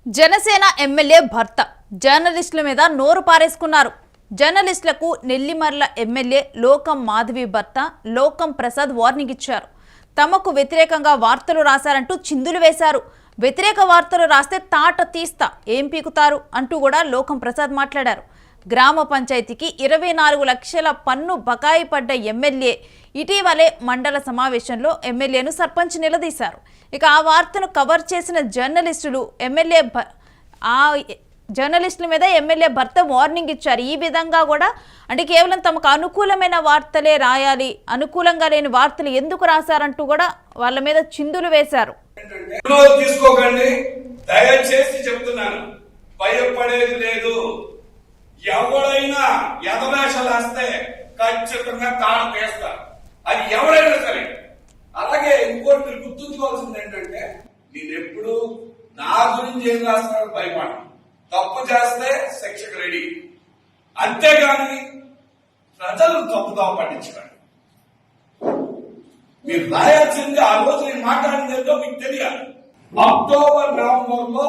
Janasena MLA భర్త జర్నలిస్టుల మీద నోరు పారేసుకున్నారు. జర్నలిస్టులకు నెల్లిమర్ల ఎమ్మెల్యే లోకం మాధవి భర్త లోకం ప్రసాద్ వార్నింగ్ ఇచ్చారు. తమకు వ్యతిరేకంగా వార్తలు రాశారంటూ చిందులు వేశారు. వ్యతిరేక వార్తలు రాస్తే తాట తీస్తా, ఏం పీకుతారు అంటూ కూడా లోకం ప్రసాద్ మాట్లాడారు. గ్రామ పంచాయతీకి 24 లక్షల పన్ను బకాయి పడ్డ ఎమ్మెల్యే ఇటీవలే మండల సమావేశంలో ఎమ్మెల్యేను సర్పంచ్ నిలదీశారు. ఇక ఆ వార్తను కవర్ చేసిన జర్నలిస్టుల మీద ఎమ్మెల్యే భర్త వార్నింగ్ ఇచ్చారు. ఈ విధంగా కూడా అంటే కేవలం తమకు అనుకూలమైన వార్తలే రాయాలి, అనుకూలంగా లేని వార్తలు ఎందుకు రాశారంటూ కూడా వాళ్ళ మీద చిందులు వేశారు. తీసుకోకండి, దయచేసి చెప్తున్నాను, భయపడేది లేదు. ఎవరైనా యథవేషాలు వేస్తే ఖచ్చితంగా తాను తీస్తారు, అది ఎవరైనా సరే. అలాగే ఇంకోటి మీరు గుర్తుంచుకోవాల్సింది ఏంటంటే, నేను ఎప్పుడు నా గురించి ఏం రాస్తారో భయపడను. తప్పు చేస్తే శిక్షకు రెడీ, అంతేగాని ప్రజలు తప్పుతో పట్టించకండి. మీరు రాయాల్సింది ఆ రోజు నేను మాట్లాడింది ఏంటో మీకు తెలియాలి. అక్టోబర్ నవంబర్ లో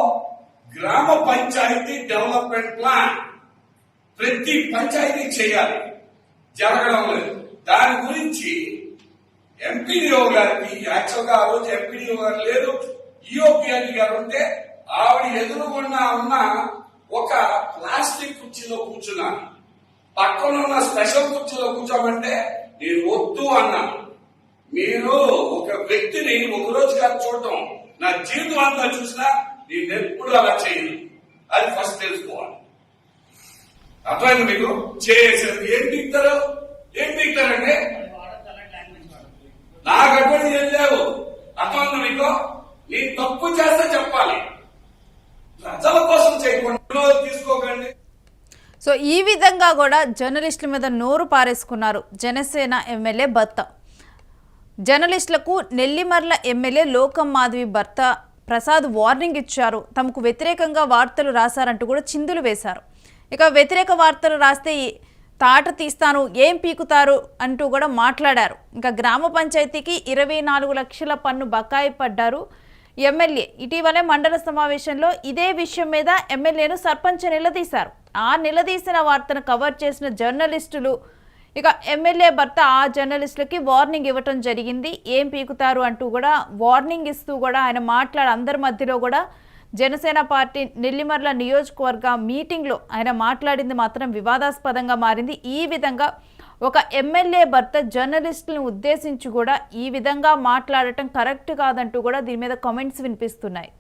గ్రామ పంచాయతీ డెవలప్మెంట్ ప్లాన్ ప్రతి పంచాయతీ చేయాలి, జరగడం లేదు. దాని గురించి ఎంపీడీఓ గారికి, యాక్చువల్ గా ఆ రోజు ఎంపీడీఓ గారు లేరు, ఈఓపీఎల్ గారు ఉంటే ఆవిడ ఎదురుగుండా ఉన్న ఒక ప్లాస్టిక్ కుర్చీలో కూర్చున్నాను. పక్కన ఉన్న స్పెషల్ కుర్చీలో కూర్చోమంటే నేను వద్దు అన్నాను. మీరు ఒక వ్యక్తిని ఒక రోజు కాదు చూడటం, నా జీవితం అంతా చూసినా నేను ఎప్పుడు అలా చేయను, అది ఫస్ట్ తెలుసుకోవాలి. అర్థమైంది మీకు? చేసేది ఏం పీక్తారంటే నాకు అటువంటి ఏం లేవు. అర్థమైంది మీకు? నేను తప్పు చేస్తే చెప్పాలి, ప్రజల కోసం చేయకుండా తీసుకోకండి. సో ఈ విధంగా కూడా జర్నలిస్టుల మీద నోరు పారేసుకున్నారు జనసేన ఎమ్మెల్యే భర్త. జర్నలిస్టులకు నెల్లిమర్ల ఎమ్మెల్యే లోకం మాధవి భర్త ప్రసాద్ వార్నింగ్ ఇచ్చారు. తమకు వ్యతిరేకంగా వార్తలు రాశారంటూ కూడా చిందులు వేశారు. ఇక వ్యతిరేక వార్తలు రాస్తే తాట తీస్తాను, ఏం పీకుతారు అంటూ కూడా మాట్లాడారు. ఇంకా గ్రామ పంచాయతీకి 24 లక్షల పన్ను బకాయి పడ్డారు ఎమ్మెల్యే. ఇటీవలే మండల సమావేశంలో ఇదే విషయం మీద ఎమ్మెల్యేను సర్పంచ్ నిలదీశారు. ఆ నిలదీసిన వార్తను కవర్ చేసిన జర్నలిస్టులు ఇక ఎమ్మెల్యే భర్త ఆ జర్నలిస్టులకి వార్నింగ్ ఇవ్వటం జరిగింది. ఏం పీకుతారు అంటూ కూడా వార్నింగ్ ఇస్తూ కూడా ఆయన అందరి మధ్యలో కూడా జనసేన పార్టీ నెల్లిమర్ల నియోజకవర్గ మీటింగ్లో ఆయన మాట్లాడింది మాత్రం వివాదాస్పదంగా మారింది. ఈ విధంగా ఒక ఎమ్మెల్యే భర్త జర్నలిస్టులను ఉద్దేశించి కూడా ఈ విధంగా మాట్లాడటం కరెక్ట్ కాదంటూ కూడా దీని మీద కామెంట్స్ వినిపిస్తున్నాయి.